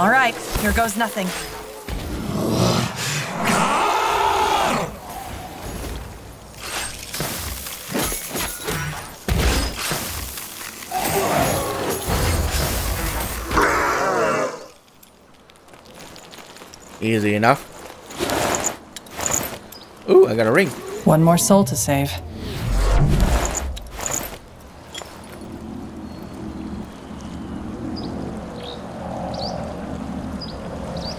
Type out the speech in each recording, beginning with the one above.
All right, here goes nothing. Easy enough. Ooh, I got a ring. One more soul to save.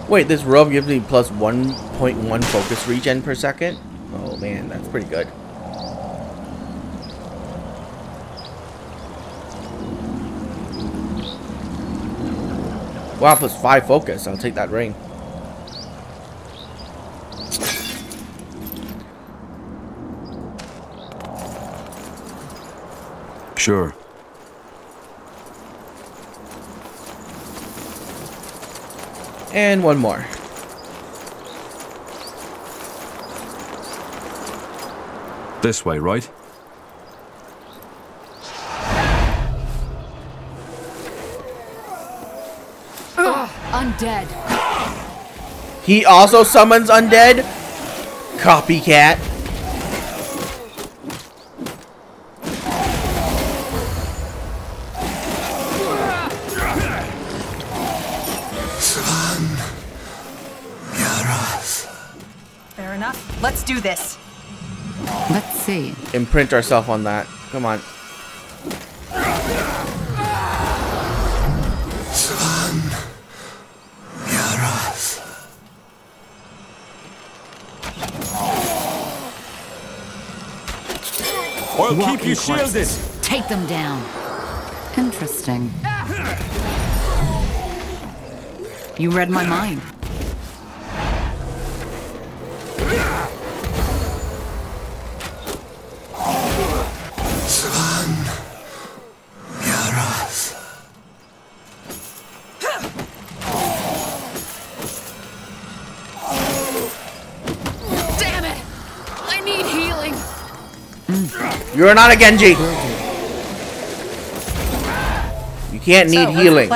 Wait, this robe gives me plus 1.1 focus regen per second? Oh man, that's pretty good. Wow, plus 5 focus. I'll take that ring. Sure. And one more. This way, right? Undead. He also summons undead? Copycat. Fair enough. Let's do this. Let's see. Imprint ourselves on that. Come on. I'll keep you shielded. Take them down. Interesting. You read my mind. Damn it! I need healing. You're not a Genji. You can't need healing.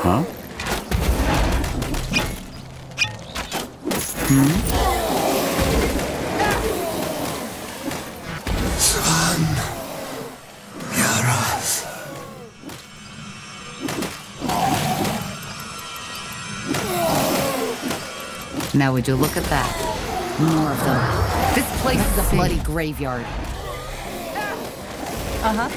Huh? Now would you look at that? More of them. This place is a bloody graveyard. Uh-huh.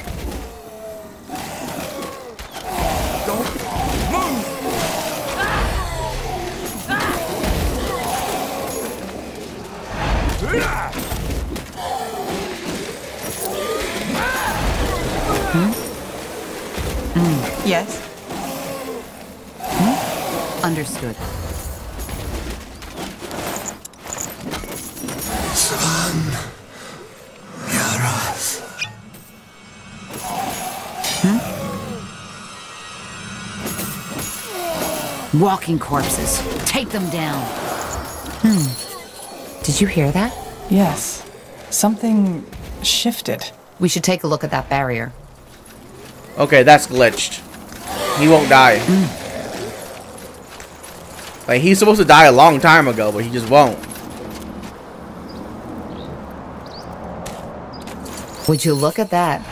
Yes. Understood. Walking corpses. Take them down. Did you hear that? Yes. Something shifted. We should take a look at that barrier. Okay, that's glitched. He won't die. Like, he's supposed to die a long time ago, but he just won't. Would you look at that?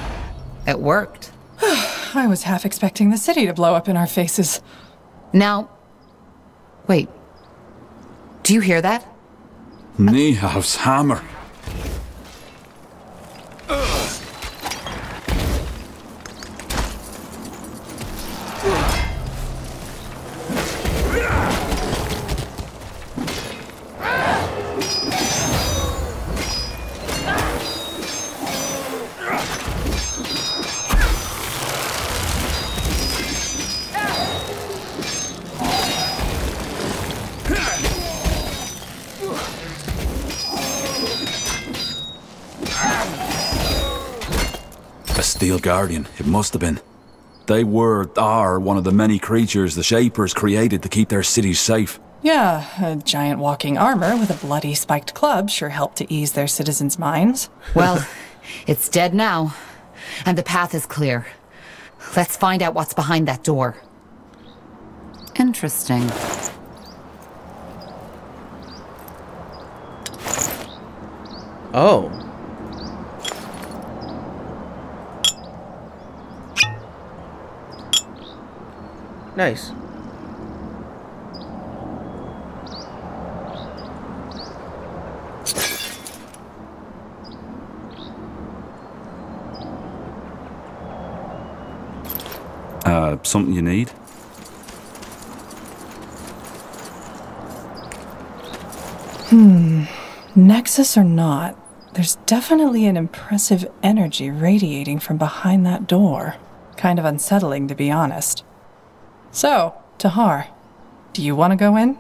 It worked. I was half expecting the city to blow up in our faces. Now, wait. Do you hear that? Niehav's hammer. A Steel Guardian, it must have been. They are one of the many creatures the Shapers created to keep their cities safe. Yeah, a giant walking armor with a bloody spiked club sure helped to ease their citizens' minds. Well, it's dead now, and the path is clear. Let's find out what's behind that door. Interesting. Oh. Nice. Something you need? Nexus or not, there's definitely an impressive energy radiating from behind that door. Kind of unsettling, to be honest. So, Tahar, do you want to go in?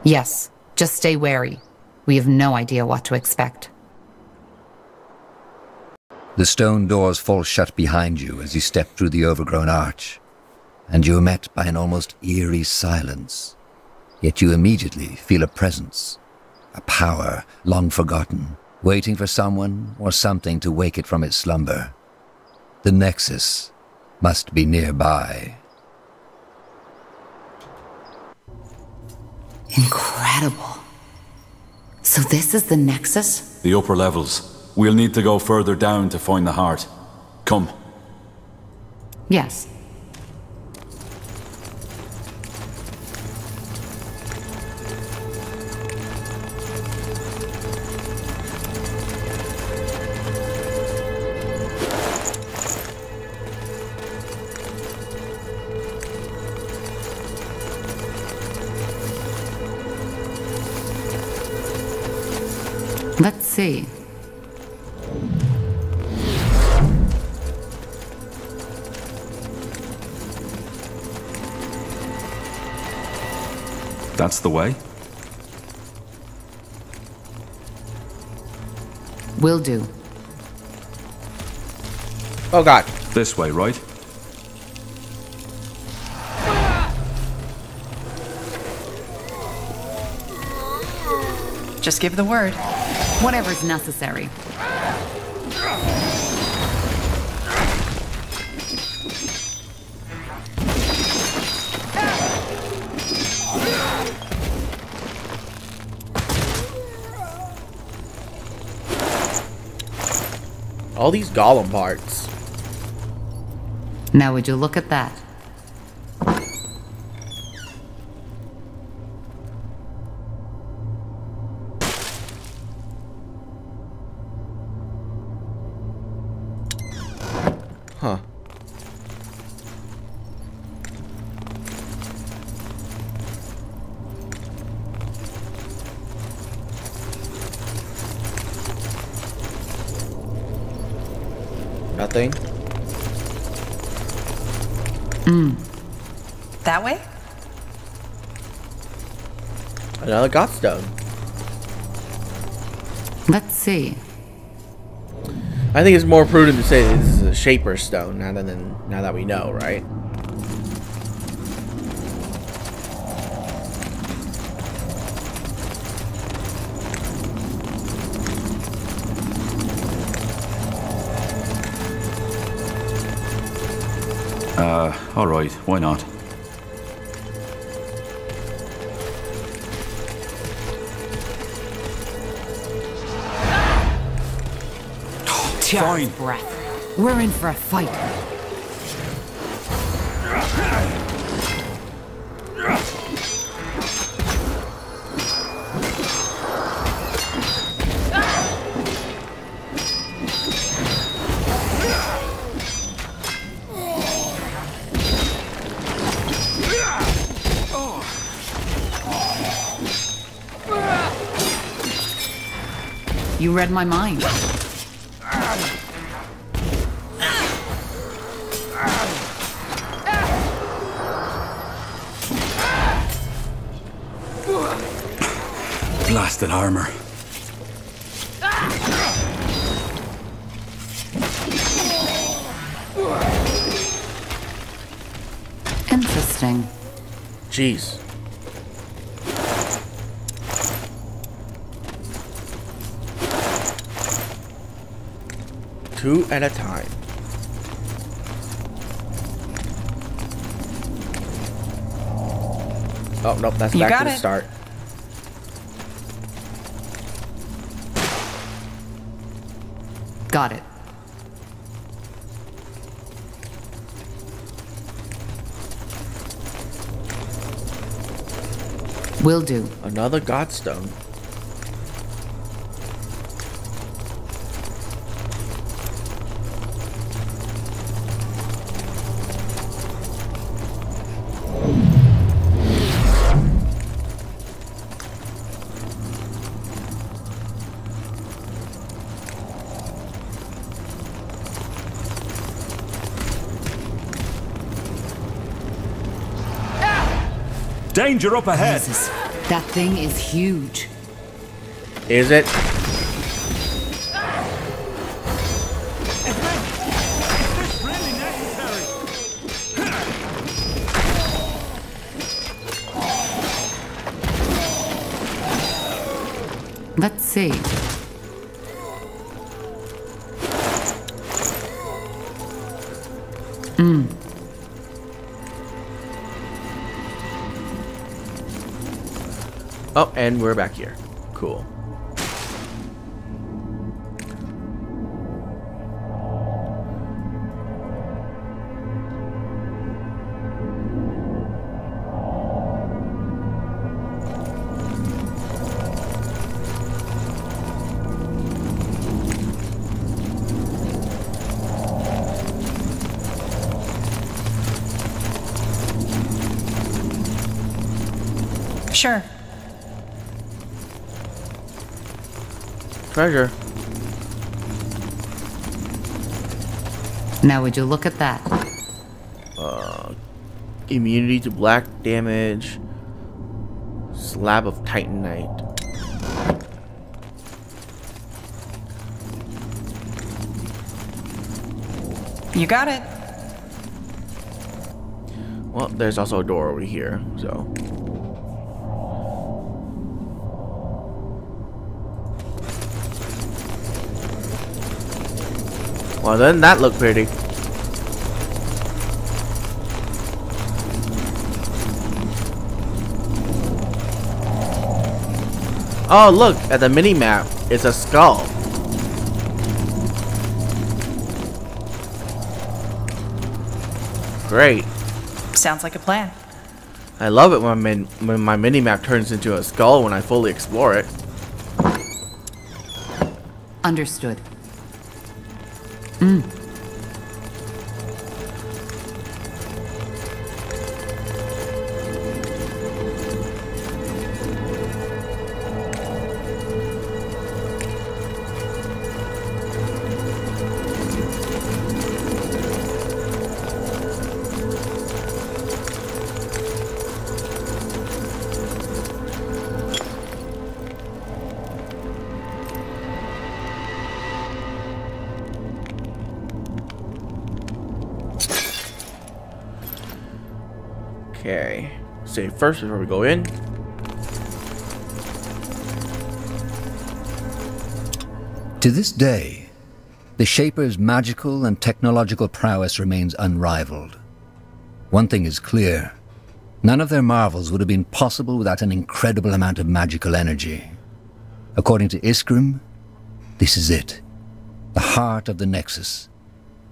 Yes, just stay wary. We have no idea what to expect. The stone doors fall shut behind you as you step through the overgrown arch, and you are met by an almost eerie silence. Yet you immediately feel a presence, a power long forgotten, waiting for someone or something to wake it from its slumber. The Nexus must be nearby. Incredible. So this is the Nexus? The upper levels. We'll need to go further down to find the heart. Come. Yes. Let's see. That's the way? Will do. Oh god. This way, right? Just give the word. Whatever's necessary. All these golem parts. Now would you look at that? Huh. Nothing. That way? Another godstone. Let's see. I think it's more prudent to say this is a Shaper stone now that we know, right? Alright, why not? Fine. Breath. We're in for a fight. You read my mind. Blasted armor. Interesting. Jeez. 2 at a time. Oh, nope, that's back to the start. Got it. Will do. Another Godstone. Danger up ahead! Jesus, that thing is huge. Is it? Let's see. Oh, and we're back here. Cool. Sure. Treasure. Now would you look at that? Immunity to black damage. Slab of Titanite. You got it. Well, there's also a door over here, so. Well, doesn't that look pretty? Oh, look at the mini map. It's a skull. Great. Sounds like a plan. I love it when my mini map turns into a skull when I fully explore it. Understood. Okay. Save first before we go in. To this day, the Shaper's magical and technological prowess remains unrivaled. One thing is clear. None of their marvels would have been possible without an incredible amount of magical energy. According to Iskrim, this is it. The heart of the Nexus.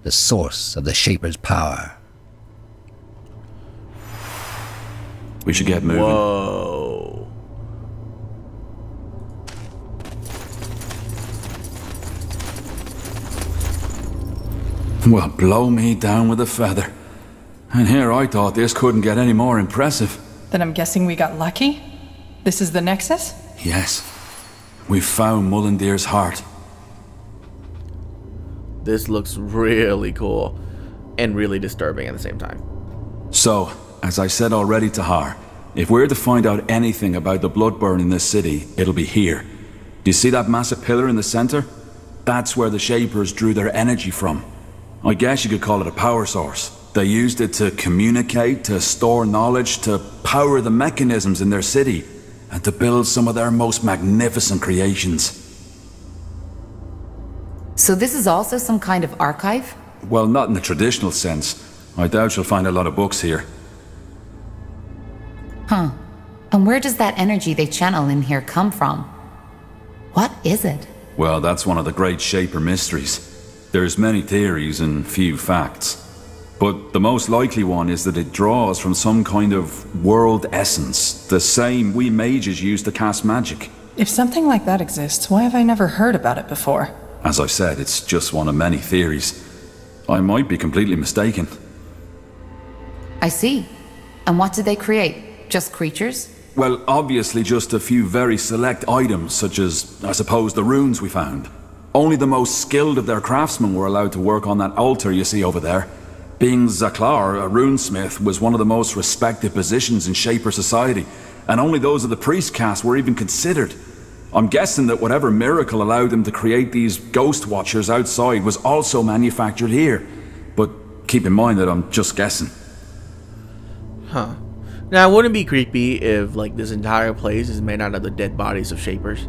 The source of the Shaper's power. We should get moving. Whoa. Well, blow me down with a feather. And here I thought this couldn't get any more impressive. Then I'm guessing we got lucky? This is the Nexus? Yes. We found Mullendeer's heart. This looks really cool and really disturbing at the same time. So, as I said already to Har, if we're to find out anything about the Bloodburn in this city, it'll be here. Do you see that massive pillar in the center? That's where the Shapers drew their energy from. I guess you could call it a power source. They used it to communicate, to store knowledge, to power the mechanisms in their city, and to build some of their most magnificent creations. So this is also some kind of archive? Well, not in the traditional sense. I doubt you'll find a lot of books here. Huh. And where does that energy they channel in here come from? What is it? Well, that's one of the great Shaper mysteries. There's many theories and few facts. But the most likely one is that it draws from some kind of world essence, the same we mages use to cast magic. If something like that exists, why have I never heard about it before? As I said, it's just one of many theories. I might be completely mistaken. I see. And what did they create? Just creatures? Well, obviously just a few very select items, such as, I suppose, the runes we found. Only the most skilled of their craftsmen were allowed to work on that altar you see over there. Being Zaklar, a runesmith, was one of the most respected positions in Shaper society, and only those of the priest caste were even considered. I'm guessing that whatever miracle allowed them to create these ghost watchers outside was also manufactured here. But keep in mind that I'm just guessing. Huh. Now, wouldn't it be creepy if, like, this entire place is made out of the dead bodies of Shapers?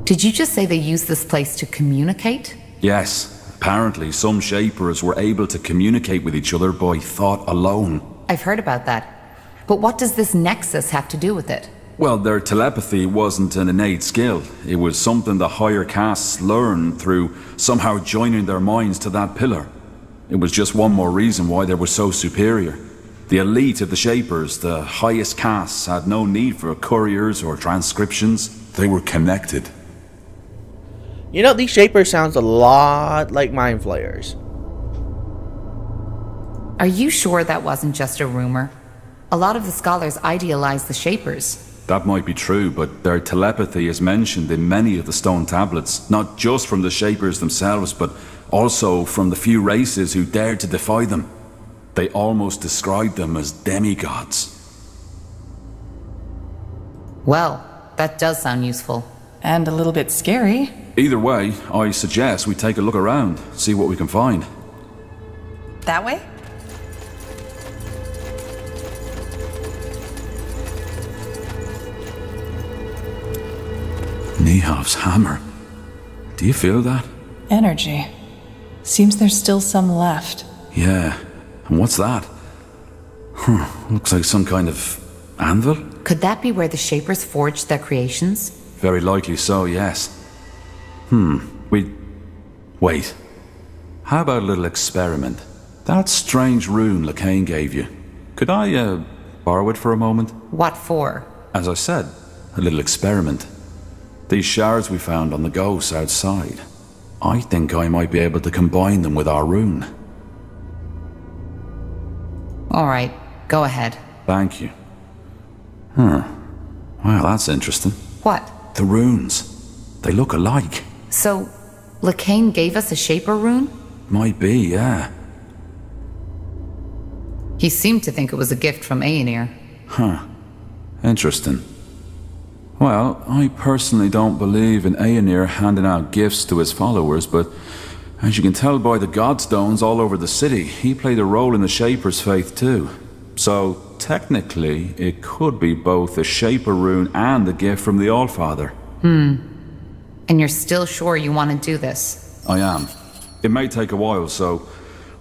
Did you just say they use this place to communicate? Yes. Apparently, some Shapers were able to communicate with each other by thought alone. I've heard about that. But what does this nexus have to do with it? Well, their telepathy wasn't an innate skill. It was something the higher castes learned through somehow joining their minds to that pillar. It was just one more reason why they were so superior. The elite of the Shapers, the highest castes, had no need for couriers or transcriptions. They were connected. You know, these Shapers sounds a lot like Mind Flayers. Are you sure that wasn't just a rumor? A lot of the scholars idealize the Shapers. That might be true, but their telepathy is mentioned in many of the stone tablets, not just from the Shapers themselves, but also from the few races who dared to defy them. They almost described them as demigods. Well, that does sound useful. And a little bit scary. Either way, I suggest we take a look around, see what we can find. That way? Nihav's hammer. Do you feel that? Energy. Seems there's still some left. Yeah. And what's that? Looks like some kind of anvil? Could that be where the Shapers forged their creations? Very likely so, yes. Wait. How about a little experiment? That strange rune Lacane gave you. Could I, borrow it for a moment? What for? As I said, a little experiment. These shards we found on the ghosts outside. I think I might be able to combine them with our rune. Alright, go ahead. Thank you. Well, that's interesting. What? The runes. They look alike. So, Lacane gave us a Shaper rune? Might be, yeah. He seemed to think it was a gift from Aenir. Huh. Interesting. Well, I personally don't believe in Aenir handing out gifts to his followers, but as you can tell by the godstones all over the city, he played a role in the Shaper's faith too. So, technically, it could be both a Shaper rune and a gift from the Allfather. And you're still sure you want to do this? I am. It may take a while, so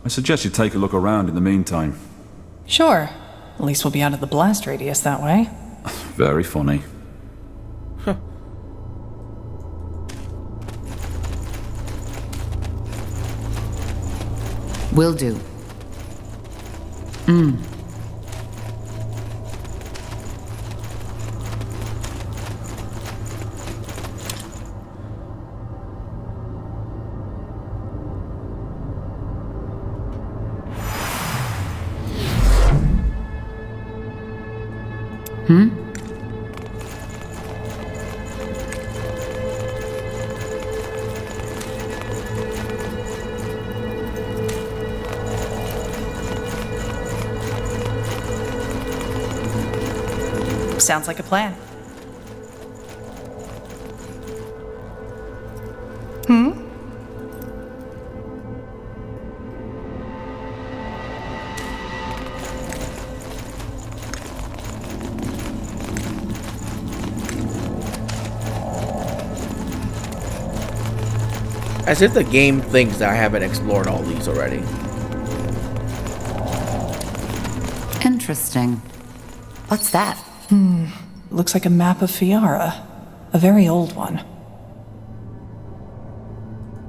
I suggest you take a look around in the meantime. Sure. At least we'll be out of the blast radius that way. Very funny. Will do. Sounds like a plan. As if the game thinks that I haven't explored all these already. Interesting. What's that? Looks like a map of Fiara. A very old one.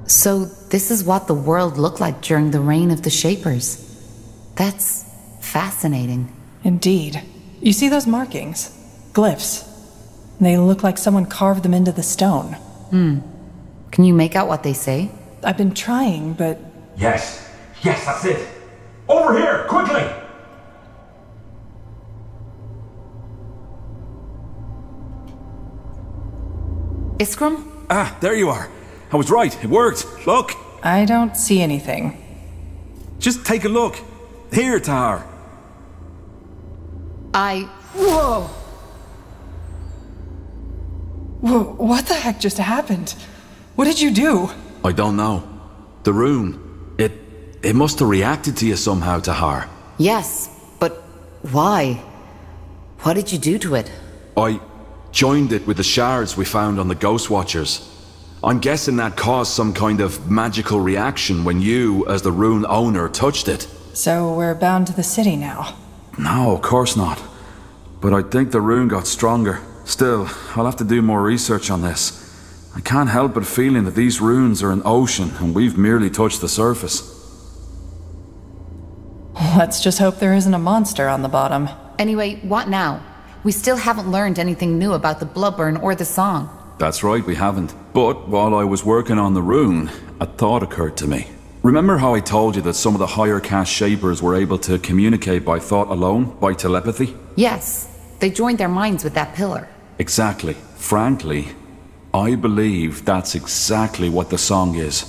So this is what the world looked like during the reign of the Shapers. That's fascinating. Indeed. You see those markings? Glyphs. They look like someone carved them into the stone. Can you make out what they say? I've been trying, but... Yes, that's it. Over here, quickly! Iskram? Ah, there you are. I was right, it worked. Look, I don't see anything. just take a look. Here, Tahar. Whoa! Whoa, what the heck just happened? What did you do? I don't know. The rune, it must have reacted to you somehow, Tahar. Yes, but why? What did you do to it? I joined it with the shards we found on the Ghost Watchers. I'm guessing that caused some kind of magical reaction when you, as the rune owner, touched it. So we're bound to the city now. No, of course not. But I think the rune got stronger. Still, I'll have to do more research on this. I can't help but feeling that these runes are an ocean and we've merely touched the surface. Let's just hope there isn't a monster on the bottom. Anyway, what now? We still haven't learned anything new about the Bloodburn or the song. That's right, we haven't. But while I was working on the rune, a thought occurred to me. Remember how I told you that some of the higher caste shapers were able to communicate by thought alone, by telepathy? Yes, they joined their minds with that pillar. Exactly. Frankly, I believe that's exactly what the song is.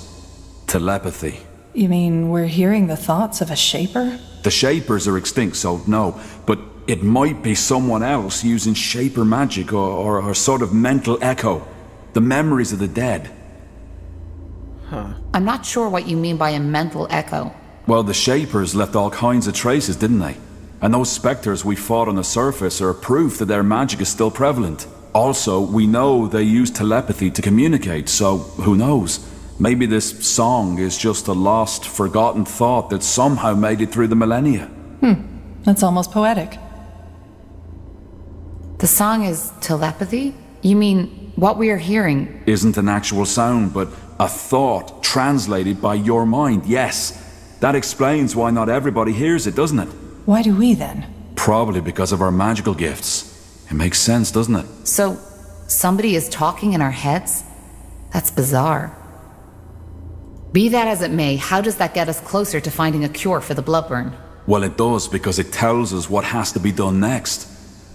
Telepathy. You mean we're hearing the thoughts of a shaper? The shapers are extinct, so no. But it might be someone else using shaper magic or a sort of mental echo. The memories of the dead. I'm not sure what you mean by a mental echo. Well, the shapers left all kinds of traces, didn't they? And those specters we fought on the surface are proof that their magic is still prevalent. Also, we know they use telepathy to communicate, so who knows? Maybe this song is just a lost, forgotten thought that somehow made it through the millennia. That's almost poetic. The song is telepathy? You mean what we are hearing? Isn't an actual sound, but a thought translated by your mind, yes. That explains why not everybody hears it, doesn't it? Why do we then? Probably because of our magical gifts. It makes sense, doesn't it? So, somebody is talking in our heads? That's bizarre. Be that as it may, how does that get us closer to finding a cure for the Bloodburn? Well, it does because it tells us what has to be done next.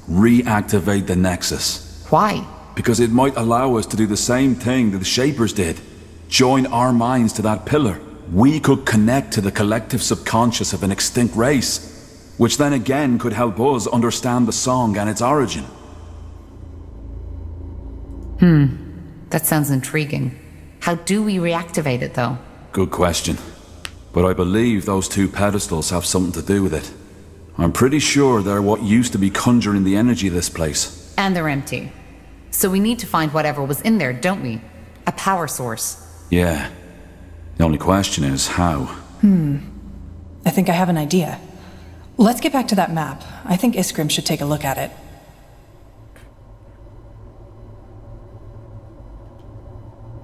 Reactivate the Nexus. Why? Because it might allow us to do the same thing that the Shapers did. Join our minds to that pillar. We could connect to the collective subconscious of an extinct race, which then again could help us understand the song and its origin. That sounds intriguing. How do we reactivate it, though? Good question. But I believe those two pedestals have something to do with it. I'm pretty sure they're what used to be conjuring the energy of this place. And they're empty. So we need to find whatever was in there, don't we? A power source. Yeah. The only question is how. I think I have an idea. Let's get back to that map. I think Iskrim should take a look at it.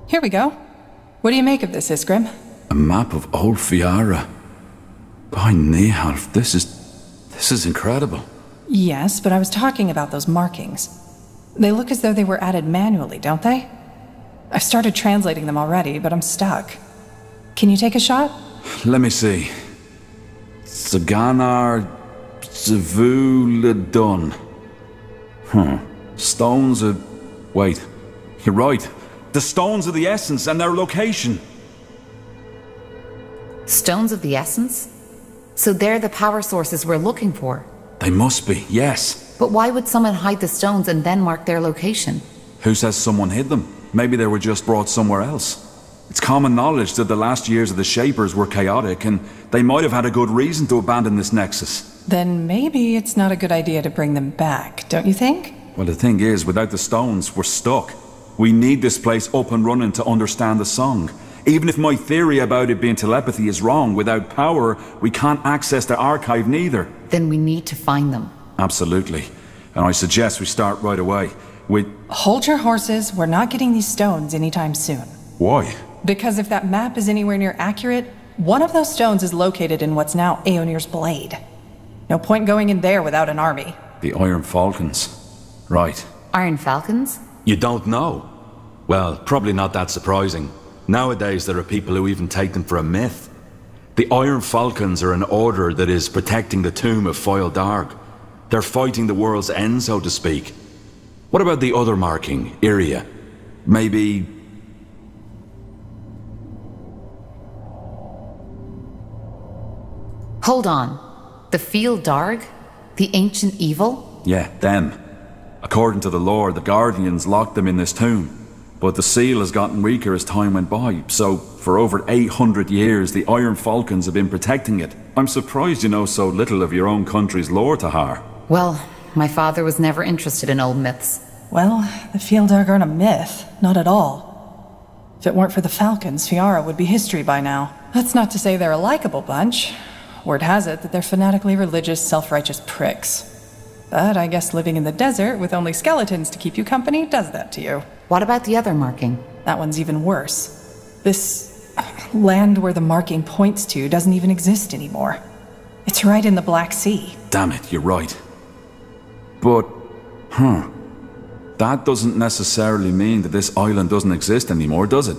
Here we go. What do you make of this, Iskrim? A map of old Fiara. By Nihalf, this is incredible. Yes, but I was talking about those markings. They look as though they were added manually, don't they? I've started translating them already, but I'm stuck. Can you take a shot? Let me see. Saganar Zavuladun. Stones of... Wait. You're right. The stones of the essence and their location. Stones of the essence? So they're the power sources we're looking for. They must be, yes. But why would someone hide the stones and then mark their location? Who says someone hid them? Maybe they were just brought somewhere else. It's common knowledge that the last years of the Shapers were chaotic, and they might have had a good reason to abandon this nexus. Then maybe it's not a good idea to bring them back, don't you think? Well, the thing is, without the stones, we're stuck. We need this place up and running to understand the song. Even if my theory about it being telepathy is wrong, without power, we can't access the archive neither. Then we need to find them. Absolutely. And I suggest we start right away. Hold your horses, we're not getting these stones anytime soon. Why? Because if that map is anywhere near accurate, one of those stones is located in what's now Aeonir's Blade. No point going in there without an army. The Iron Falcons. Right. Iron Falcons? You don't know? Well, probably not that surprising. Nowadays there are people who even take them for a myth. The Iron Falcons are an order that is protecting the tomb of Foyle Darg. They're fighting the world's end, so to speak. What about the other marking, Iria? Maybe... Hold on. The Foyle Darg? The ancient evil? Yeah, them. According to the lore, the Guardians locked them in this tomb. But the seal has gotten weaker as time went by, so for over 800 years the Iron Falcons have been protecting it. I'm surprised you know so little of your own country's lore, Tahar. Well, my father was never interested in old myths. Well, the Foyle Darg aren't a myth. Not at all. If it weren't for the Falcons, Fiara would be history by now. That's not to say they're a likable bunch. Word has it that they're fanatically religious, self-righteous pricks. But I guess living in the desert with only skeletons to keep you company does that to you. What about the other marking? That one's even worse. This land where the marking points to doesn't even exist anymore. It's right in the Black Sea. Damn it, you're right. But, that doesn't necessarily mean that this island doesn't exist anymore, does it?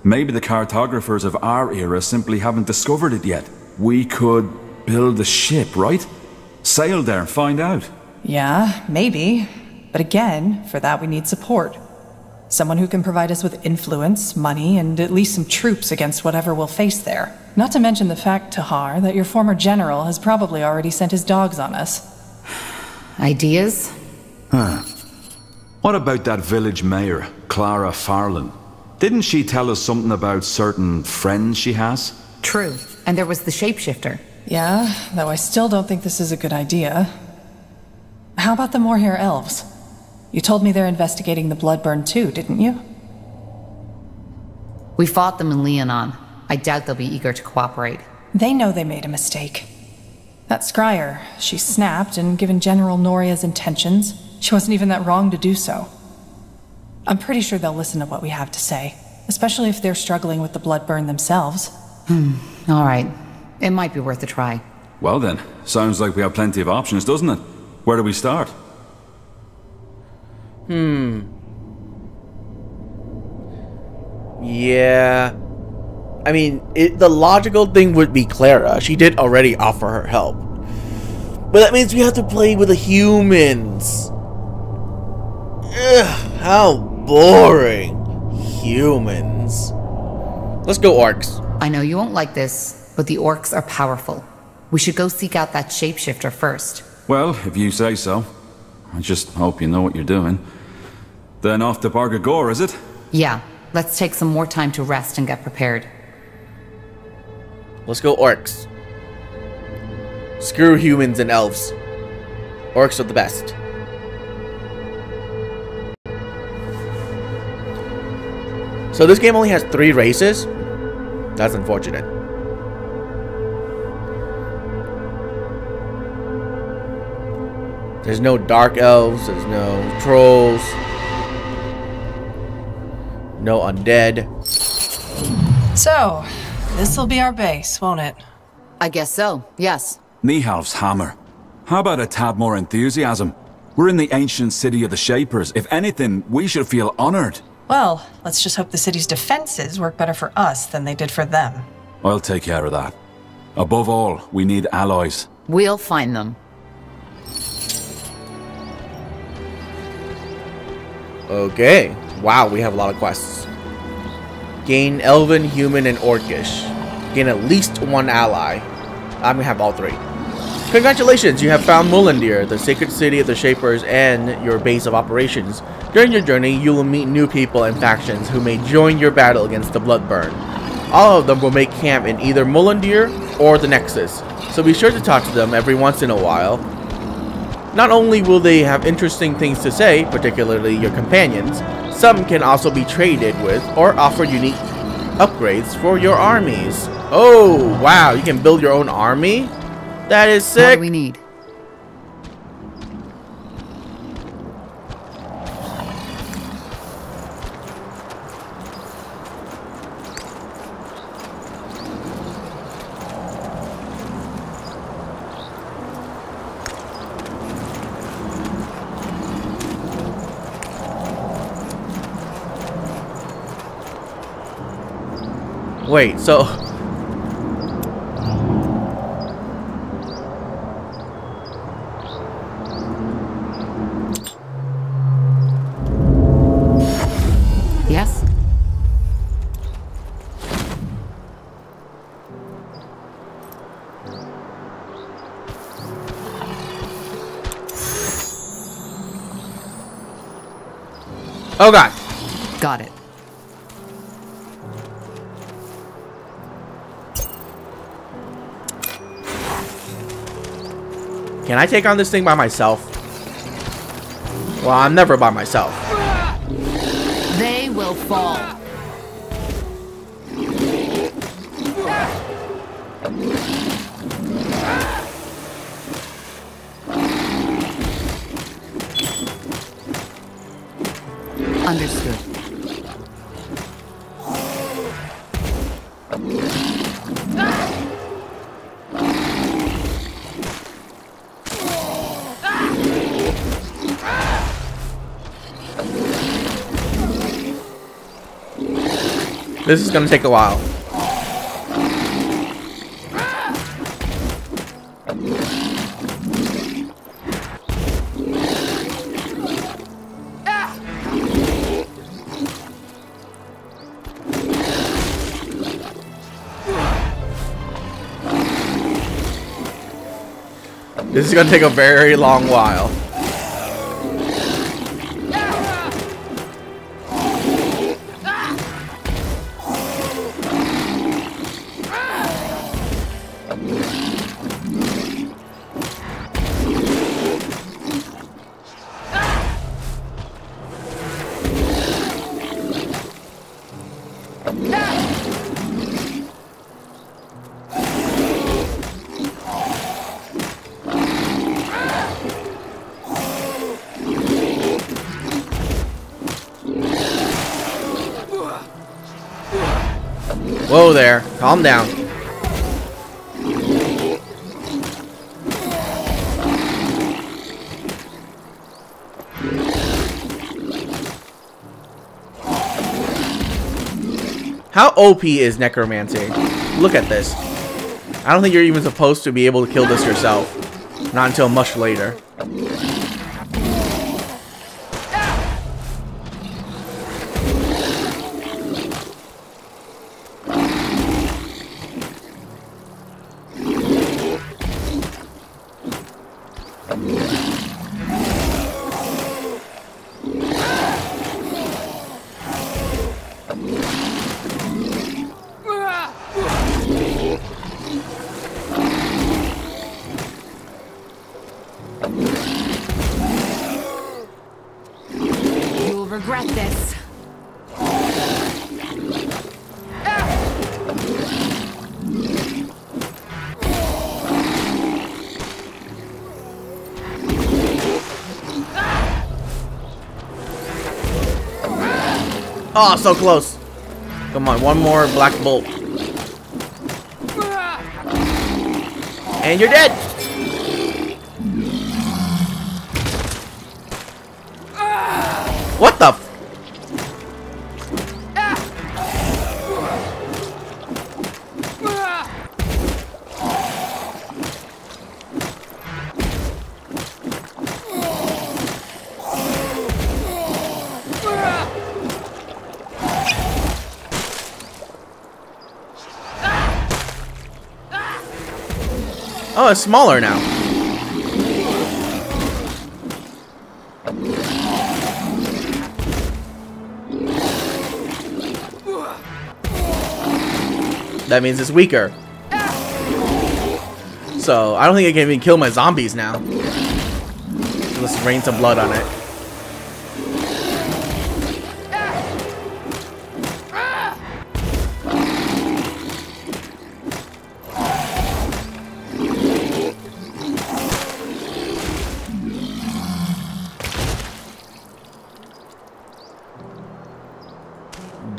Maybe the cartographers of our era simply haven't discovered it yet. We could build a ship, right? Sail there and find out. Yeah, maybe. But again, for that we need support. Someone who can provide us with influence, money, and at least some troops against whatever we'll face there. Not to mention the fact, Tahar, that your former general has probably already sent his dogs on us. Ideas? What about that village mayor, Clara Farland? Didn't she tell us something about certain friends she has? True. And there was the shapeshifter. Yeah, though I still don't think this is a good idea. How about the Moorhair elves? You told me they're investigating the Bloodburn too, didn't you? We fought them in Leonon. I doubt they'll be eager to cooperate. They know they made a mistake. That scryer, she snapped, and given General Noria's intentions, she wasn't even that wrong to do so. I'm pretty sure they'll listen to what we have to say, especially if they're struggling with the Bloodburn themselves. All right. It might be worth a try. Well then, sounds like we have plenty of options, doesn't it? Where do we start? Yeah. I mean, the logical thing would be Clara. She did already offer her help. But that means we have to play with the humans. Ugh, how boring. Humans. Let's go orcs. I know you won't like this, but the orcs are powerful. We should go seek out that shapeshifter first. Well, if you say so. I just hope you know what you're doing. Then off to Bargagor, is it? Yeah, let's take some more time to rest and get prepared. Let's go orcs. Screw humans and elves. Orcs are the best. So this game only has 3 races? That's unfortunate. There's no dark elves, there's no trolls, no undead. So, this'll be our base, won't it? I guess so, yes. Nihalf's hammer. How about a tad more enthusiasm? We're in the ancient city of the Shapers. If anything, we should feel honored. Well, let's just hope the city's defenses work better for us than they did for them. I'll take care of that. Above all, we need allies. We'll find them. Okay. Wow, we have a lot of quests. Gain Elven, Human, and Orcish. Gain at least 1 ally. I'm gonna have all 3. Congratulations, you have found Mullendir, the sacred city of the Shapers, and your base of operations. During your journey, you will meet new people and factions who may join your battle against the Bloodburn. All of them will make camp in either Mullendir or the Nexus, so be sure to talk to them every once in a while. Not only will they have interesting things to say, particularly your companions, some can also be traded with or offer unique Upgrades for your armies. Oh, wow. You can build your own army? That is sick. What do we need? Wait, so... Yes? Oh god. Got it. Can I take on this thing by myself? Well, I'm never by myself. They will fall. Understood. This is gonna take a while. This is gonna take a very long while. Whoa there, calm down. How OP is necromancy? Look at this. I don't think you're even supposed to be able to kill this yourself. Not until much later. You'll regret this. Oh, so close. Come on, one more black bolt. And you're dead. What the f— Oh, it's smaller now. That means it's weaker. So, I don't think I can even kill my zombies now. Let's rain some blood on it.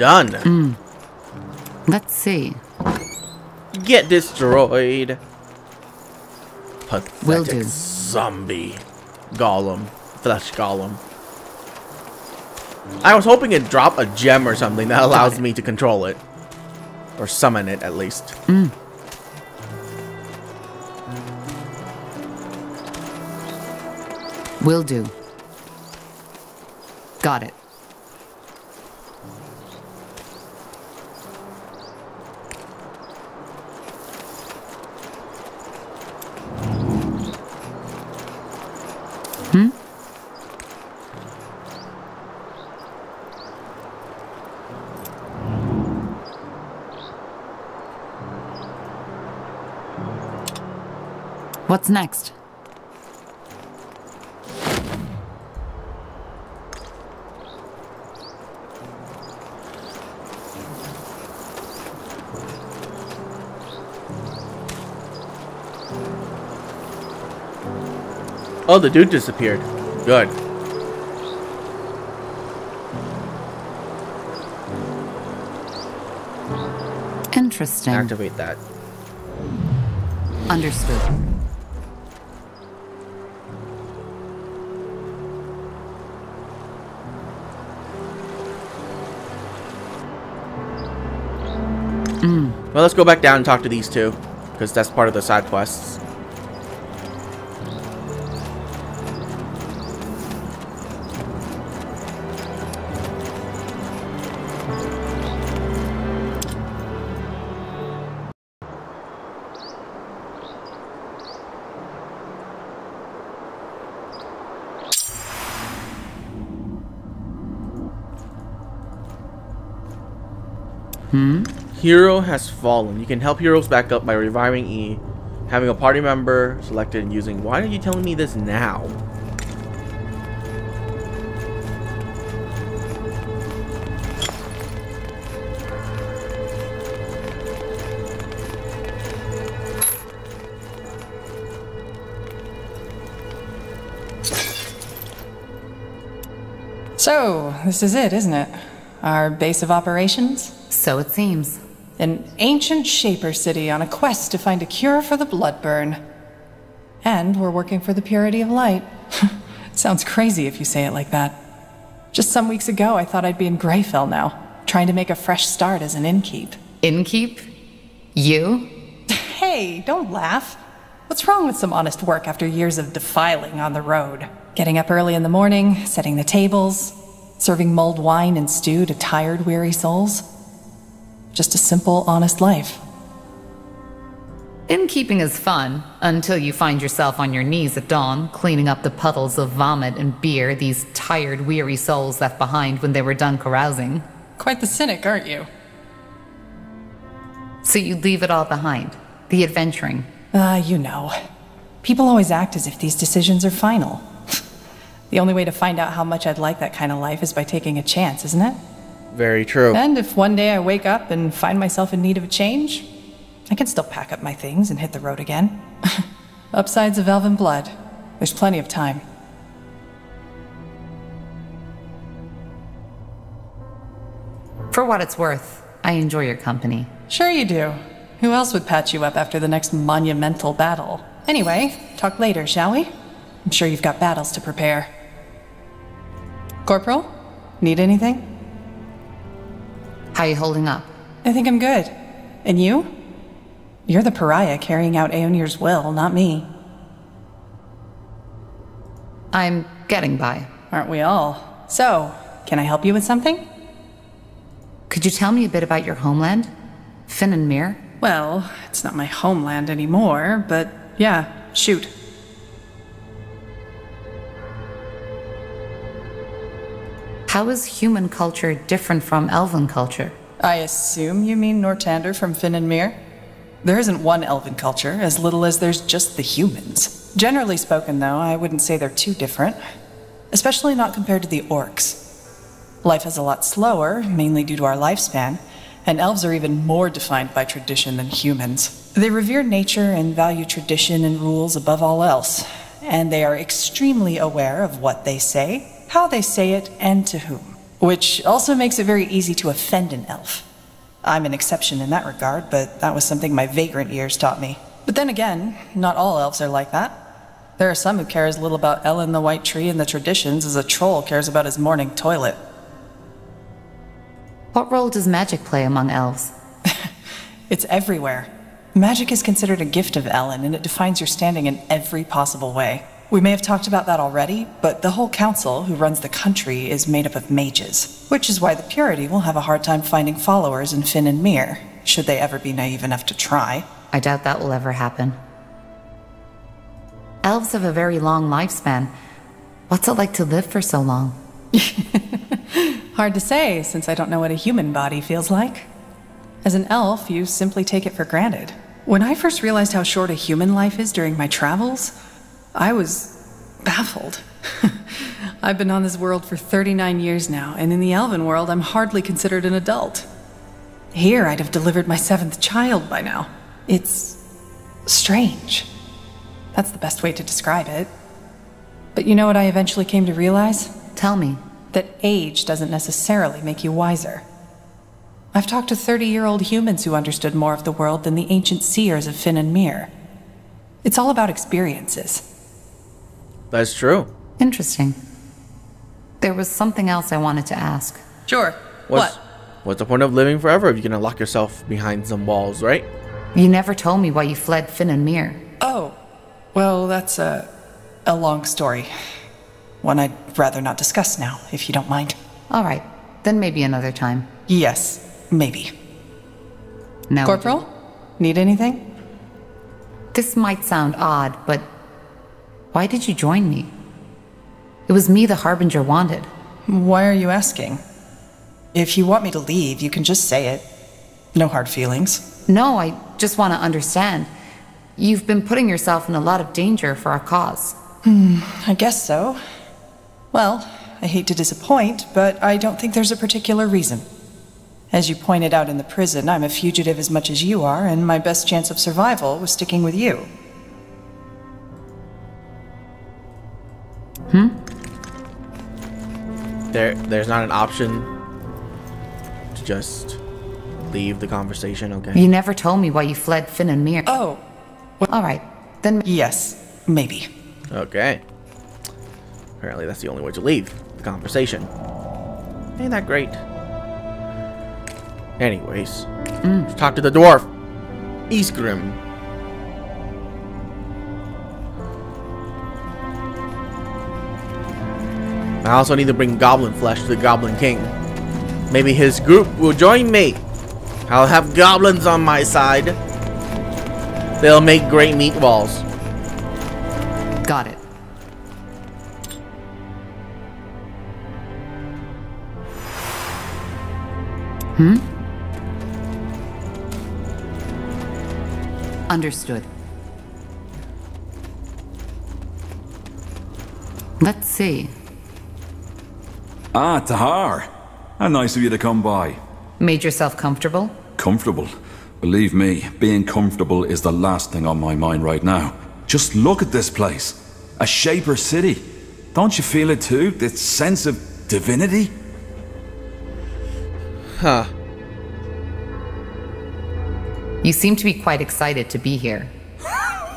done. Let's see. Get destroyed. Pathetic Will do. zombie. Golem. Flesh golem. I was hoping it'd drop a gem or something that allows me to control it. Or summon it, at least. Will do. Got it. What's next? Oh, the dude disappeared. Good. Interesting. Activate that. Understood. Well, let's go back down and talk to these two, because that's part of the side quests. Hero has fallen. You can help heroes back up by reviving E, having a party member selected and using. Why are you telling me this now? So, this is it, isn't it? Our base of operations? So it seems. An ancient Shaper city on a quest to find a cure for the bloodburn. And we're working for the purity of light. Sounds crazy if you say it like that. Just some weeks ago, I thought I'd be in Greyfell now, trying to make a fresh start as an innkeep. Innkeep? You? Hey, don't laugh. What's wrong with some honest work after years of defiling on the road? Getting up early in the morning, setting the tables, serving mulled wine and stew to tired, weary souls. Just a simple, honest life. Innkeeping is fun, until you find yourself on your knees at dawn, cleaning up the puddles of vomit and beer these tired, weary souls left behind when they were done carousing. Quite the cynic, aren't you? So you leave it all behind. The adventuring. You know. People always act as if these decisions are final. The only way to find out how much I'd like that kind of life is by taking a chance, isn't it? Very true. And if one day I wake up and find myself in need of a change, I can still pack up my things and hit the road again. Upsides of elven blood. There's plenty of time. For what it's worth, I enjoy your company. Sure you do. Who else would patch you up after the next monumental battle? Anyway, talk later, shall we? I'm sure you've got battles to prepare. Corporal? Need anything? How you holding up? I think I'm good. And you? You're the pariah carrying out Aeonir's will, not me. I'm getting by. Aren't we all? So, can I help you with something? Could you tell me a bit about your homeland? Finn and Mir? Well, it's not my homeland anymore, but yeah, shoot. How is human culture different from elven culture? I assume you mean Nortander from Finn and Mir? There isn't one elven culture, as little as there's just the humans. Generally spoken, though, I wouldn't say they're too different. Especially not compared to the orcs. Life is a lot slower, mainly due to our lifespan, and elves are even more defined by tradition than humans. They revere nature and value tradition and rules above all else, and they are extremely aware of what they say, how they say it, and to whom. Which also makes it very easy to offend an elf. I'm an exception in that regard, but that was something my vagrant years taught me. But then again, not all elves are like that. There are some who care as little about Ellen the White Tree and the traditions as a troll cares about his morning toilet. What role does magic play among elves? It's everywhere. Magic is considered a gift of Ellen, and it defines your standing in every possible way. We may have talked about that already, but the whole council who runs the country is made up of mages, which is why the Purity will have a hard time finding followers in Finn and Mir, should they ever be naive enough to try. I doubt that will ever happen. Elves have a very long lifespan. What's it like to live for so long? Hard to say, since I don't know what a human body feels like. As an elf, you simply take it for granted. When I first realized how short a human life is during my travels, I was baffled. I've been on this world for 39 years now, and in the elven world, I'm hardly considered an adult. Here, I'd have delivered my 7th child by now. It's strange. That's the best way to describe it. But you know what I eventually came to realize? Tell me. That age doesn't necessarily make you wiser. I've talked to 30-year-old humans who understood more of the world than the ancient seers of Finn and Mir. It's all about experiences. That's true. Interesting. There was something else I wanted to ask. Sure. What? What's the point of living forever if you're gonna lock yourself behind some walls, right? You never told me why you fled Finn and Mir. Oh, well, that's a long story. One I'd rather not discuss now, if you don't mind. All right, then maybe another time. Yes, maybe. Now, Corporal? Need anything? this might sound odd, but why did you join me? It was me the Harbinger wanted. Why are you asking? If you want me to leave, you can just say it. No hard feelings. No, I just want to understand. You've been putting yourself in a lot of danger for our cause. I guess so. Well, I hate to disappoint, but I don't think there's a particular reason. As you pointed out in the prison, I'm a fugitive as much as you are, and my best chance of survival was sticking with you. There's not an option to just leave the conversation, okay? You never told me why you fled Finn and Mir. Oh. All right, then. Yes, maybe. Okay. Apparently that's the only way to leave the conversation. Ain't that great? Anyways, let's talk to the dwarf, Eastgrim. I also need to bring goblin flesh to the Goblin King. Maybe his group will join me. I'll have goblins on my side. They'll make great meatballs. Got it. Understood. Let's see. Ah, Tahar. How nice of you to come by. Made yourself comfortable? Comfortable? Believe me, being comfortable is the last thing on my mind right now. Just look at this place. A Shaper city. Don't you feel it too? This sense of divinity? Huh. You seem to be quite excited to be here.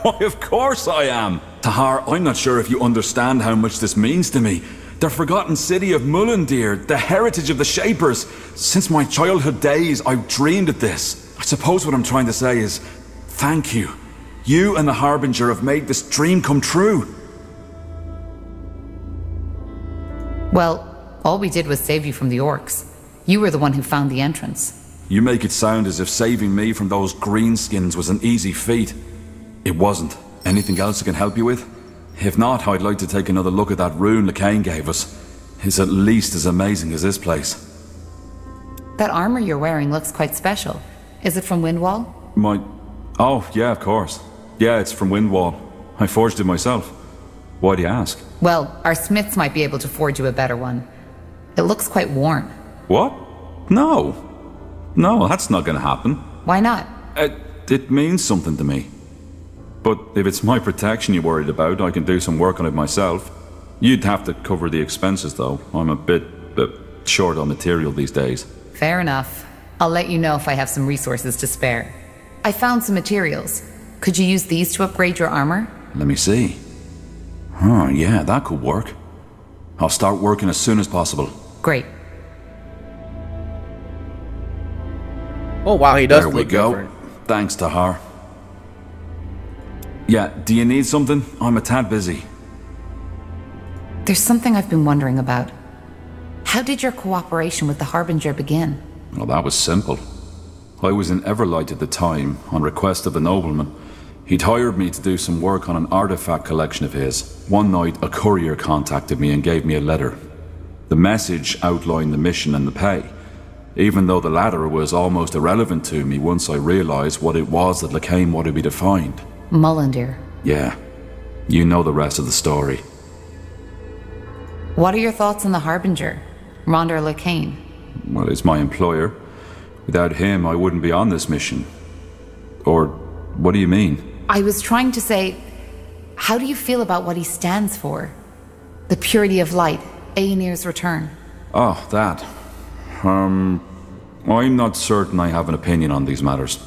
Why, of course I am. Tahar, I'm not sure if you understand how much this means to me. The forgotten city of Mullendir, the heritage of the Shapers. Since my childhood days, I've dreamed of this. I suppose what I'm trying to say is, thank you. You and the Harbinger have made this dream come true. Well, all we did was save you from the orcs. You were the one who found the entrance. You make it sound as if saving me from those greenskins was an easy feat. It wasn't. Anything else I can help you with? If not, I'd like to take another look at that rune LeCain gave us. It's at least as amazing as this place. That armor you're wearing looks quite special. Is it from Windwall? Oh, yeah, of course. Yeah, it's from Windwall. I forged it myself. Why do you ask? Well, our smiths might be able to forge you a better one. It looks quite worn. What? No. No, that's not gonna happen. Why not? It means something to me. But if it's my protection you're worried about, I can do some work on it myself. You'd have to cover the expenses, though. I'm a bit short on material these days. Fair enough. I'll let you know if I have some resources to spare. I found some materials. Could you use these to upgrade your armor? Let me see. Huh, yeah, that could work. I'll start working as soon as possible. Great. Oh wow, he does There we look go. different. Thanks, Tahar. Yeah, do you need something? I'm a tad busy. There's something I've been wondering about. How did your cooperation with the Harbinger begin? Well, that was simple. I was in Everlight at the time, on request of a nobleman. He'd hired me to do some work on an artifact collection of his. One night, a courier contacted me and gave me a letter. The message outlined the mission and the pay, even though the latter was almost irrelevant to me once I realized what it was that Lacane wanted me to find. Mullendeer. Yeah, you know the rest of the story. What are your thoughts on the Harbinger? Rondar Lacane? Well, he's my employer. Without him, I wouldn't be on this mission. Or, what do you mean? I was trying to say, how do you feel about what he stands for? The purity of light, Aenir's return. Oh, that. I'm not certain I have an opinion on these matters.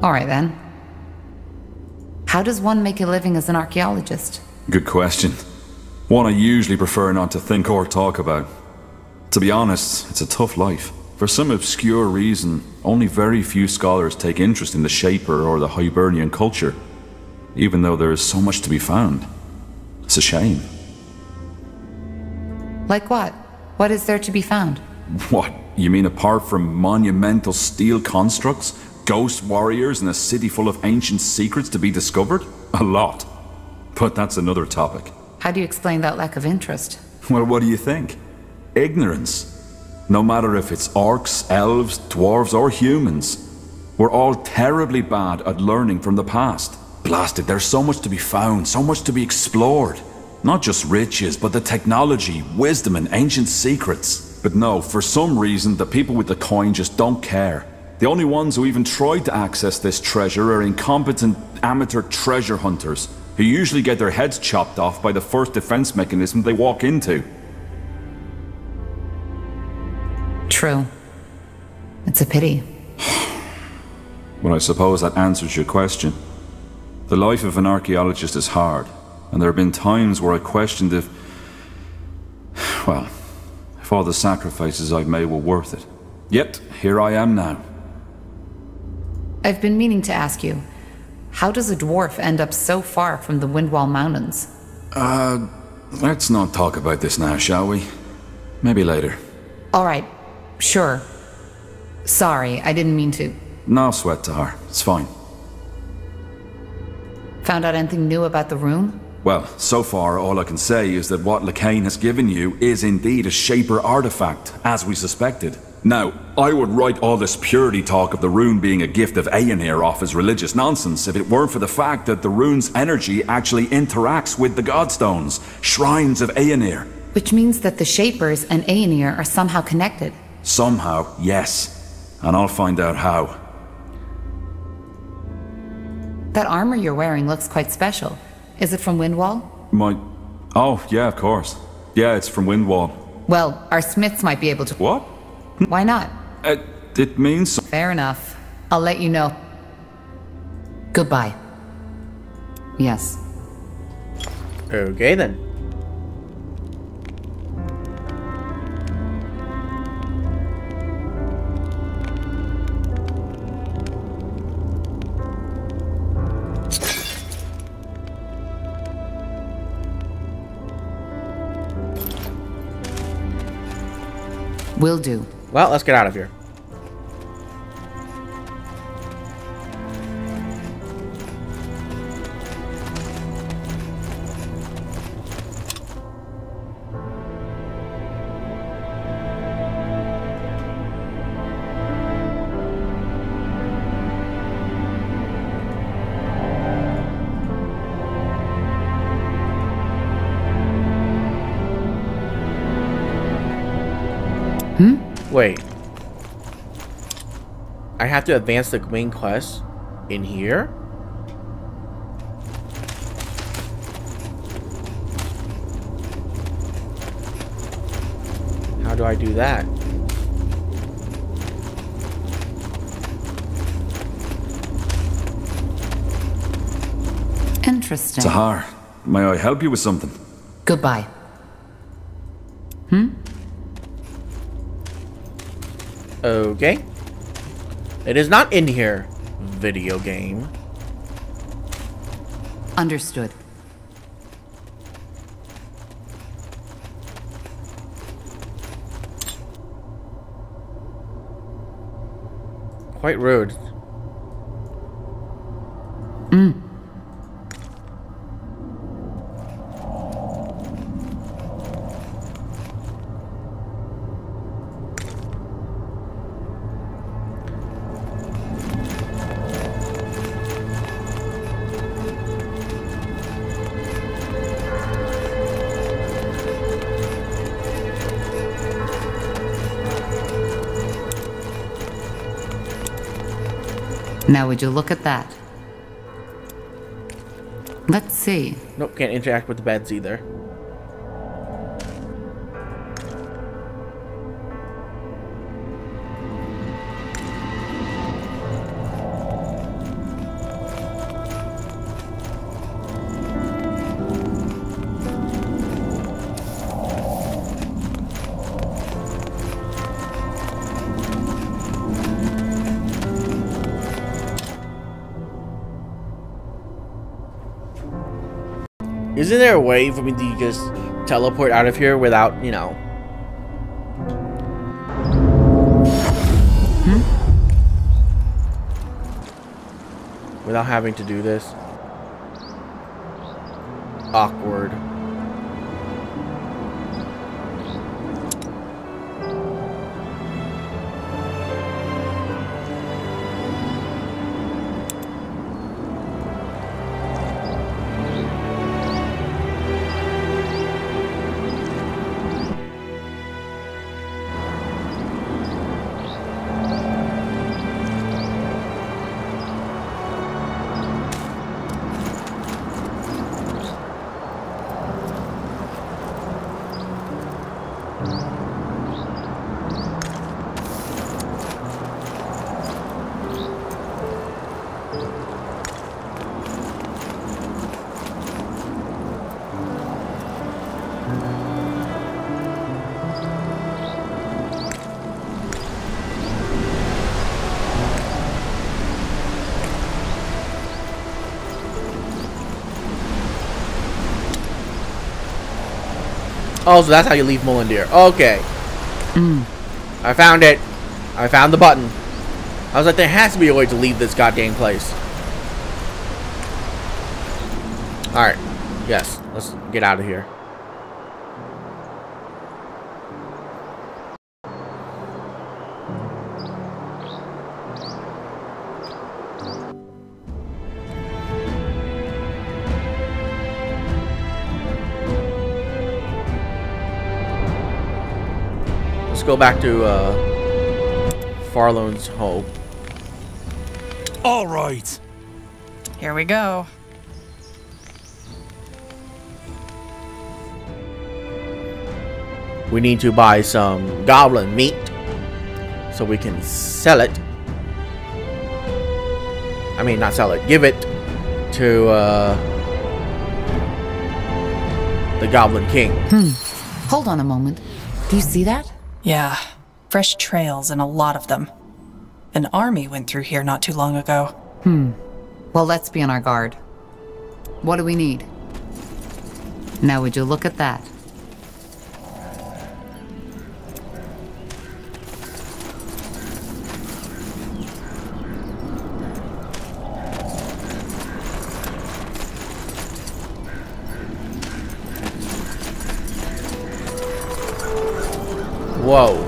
All right then. How does one make a living as an archaeologist? Good question. One I usually prefer not to think or talk about. To be honest, it's a tough life. For some obscure reason, only very few scholars take interest in the Shaper or the Hibernian culture, even though there is so much to be found. It's a shame. Like what? What is there to be found? What? You mean apart from monumental steel constructs, ghost warriors, and a city full of ancient secrets to be discovered? A lot. But that's another topic. How do you explain that lack of interest? Well, what do you think? Ignorance. No matter if it's orcs, elves, dwarves, or humans. We're all terribly bad at learning from the past. Blasted, there's so much to be found, so much to be explored. Not just riches, but the technology, wisdom, and ancient secrets. But no, for some reason, the people with the coin just don't care. The only ones who even try to access this treasure are incompetent amateur treasure hunters, who usually get their heads chopped off by the first defense mechanism they walk into. True. It's a pity. Well, I suppose that answers your question. The life of an archaeologist is hard, and there have been times where I questioned if all the sacrifices I've made were worth it. Yet, here I am now. I've been meaning to ask you, how does a dwarf end up so far from the Windwall Mountains? Let's not talk about this now, shall we? Maybe later. All right, sure. Sorry, I didn't mean to. No sweat, Tahar. It's fine. Found out anything new about the rune? Well, so far all I can say is that what Lacane has given you is indeed a Shaper artifact, as we suspected. Now, I would write all this purity talk of the rune being a gift of Aenir off as religious nonsense if it weren't for the fact that the rune's energy actually interacts with the Godstones, shrines of Aenir. Which means that the Shapers and Aenir are somehow connected. Somehow, yes. And I'll find out how. That armor you're wearing looks quite special. Is it from Windwall? Oh, yeah, of course. Yeah, it's from Windwall. Well, our smiths might be able to... What? Why not? It means... Fair enough. I'll let you know. Goodbye. Yes. Okay then. Will do. Well, let's get out of here. Wait. I have to advance the main quest in here? I do that? Interesting. Tahar, may I help you with something? Goodbye. Okay. It is not in here, video game. Understood. Quite rude. Now would you look at that? Let's see. Nope, can't interact with the beds either. Isn't there a way for me to just teleport out of here without, you know... without having to do this? Awkward. Oh, so that's how you leave Mullendeer. Okay. I found it. I found the button. I was like, there has to be a way to leave this goddamn place. Alright. Yes. Let's get out of here. Let's go back to Farlone's home. All right. Here we go. We need to buy some goblin meat so we can sell it. I mean, not sell it. Give it to the Goblin King. Hold on a moment. Do you see that? Yeah, fresh trails and a lot of them. An army went through here not too long ago. Well, let's be on our guard. What do we need? Now would you look at that? Whoa.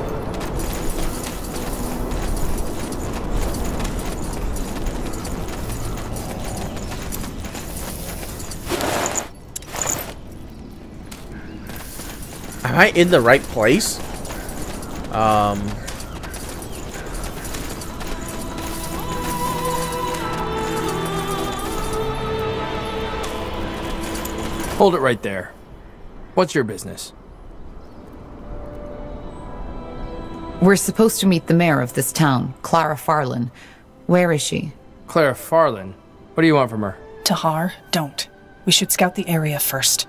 Am I in the right place? Hold it right there. What's your business? We're supposed to meet the mayor of this town, Clara Farland. Where is she? Clara Farland? What do you want from her? Tahar, don't. We should scout the area first.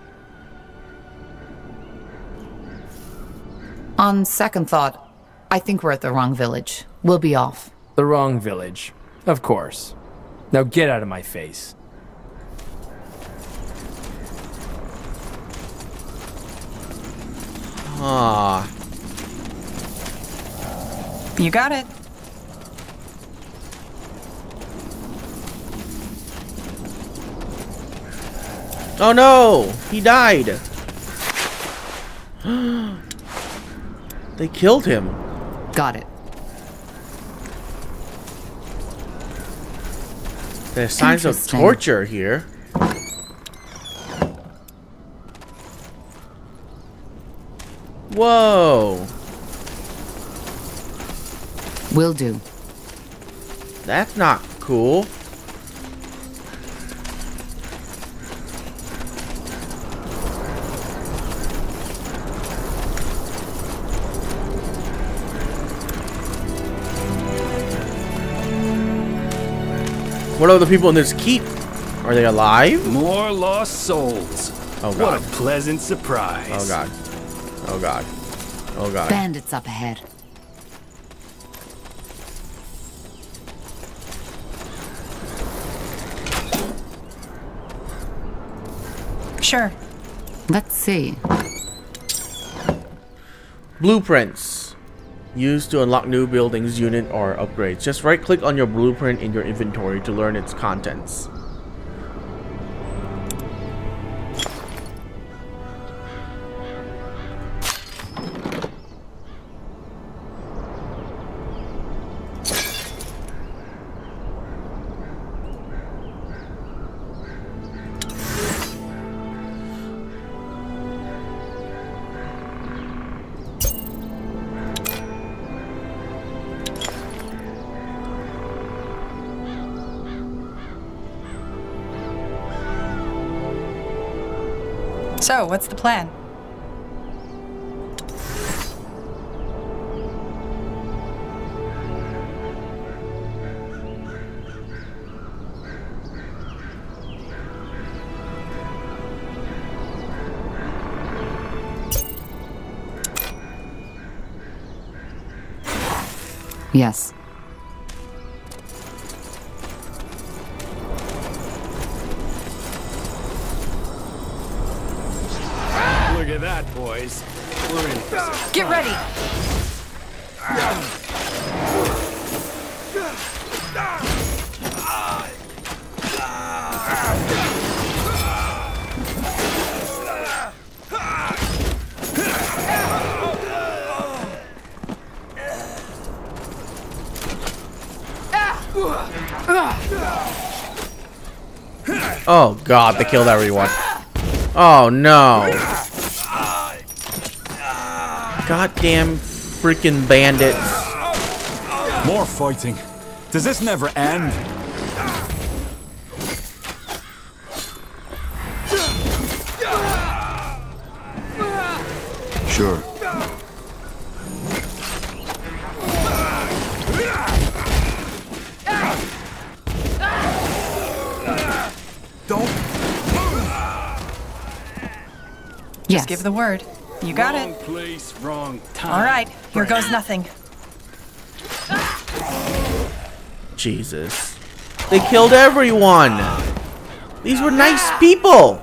On second thought, I think we're at the wrong village. We'll be off. The wrong village. Of course. Now get out of my face. Ah. You got it. Oh no! He died! They killed him. Got it. There's signs of torture here. Whoa! Will do. That's not cool. What are the people in this keep? Are they alive? More lost souls. Oh god. What a pleasant surprise. Oh god. Oh god. Oh god. Bandits up ahead. Sure. Let's see. Blueprints. Used to unlock new buildings, unit, or upgrades. Just right click on your blueprint in your inventory to learn its contents. So, what's the plan? Yes. Look at that, boys. We're in this. Get ready! Oh god, they killed everyone. Oh no. Goddamn freaking bandits. More fighting. Does this never end? Sure. Just give the word. You got Wrong it. place, wrong time. All right, here goes nothing. Jesus. They killed everyone. These were nice people.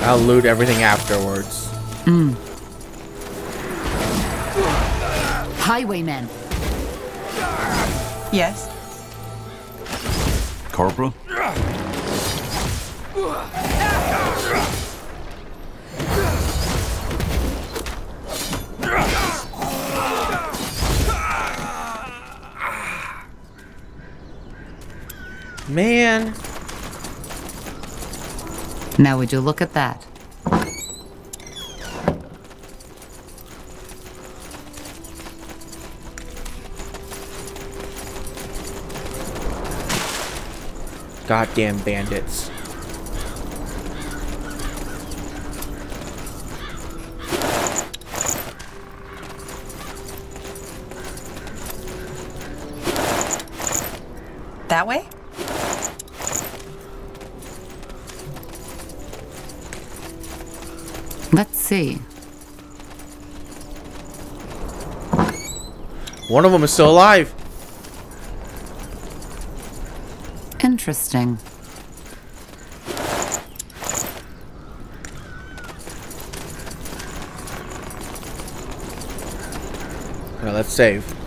I'll loot everything afterwards. Highwaymen. Yes? Corporal? man. Now would you look at that? Goddamn bandits. That way? Let's see. One of them is still alive. Interesting. Alright, let's save.